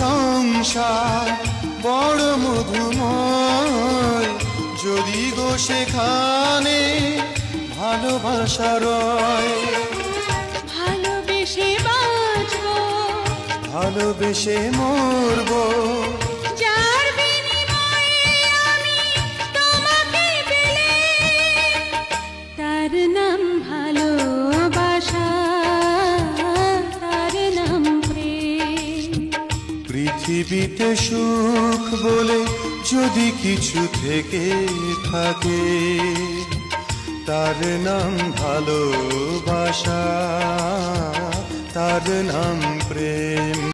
সংসার বড় মধুময়, যদি গো সেখানে ভালোবাসা রয়। ভালোবেসে বাঁচবো, ভালোবেসে মরবো, যার বিনিময়ে আমি তোমাকে পেলে, তার নাম ভালোবাসা, তার নাম প্রেম। পৃথিবীতে সুখ বলে যদি কিছু থেকে থাকে, তার নাম ভালোবাসা, তার নাম প্রেম।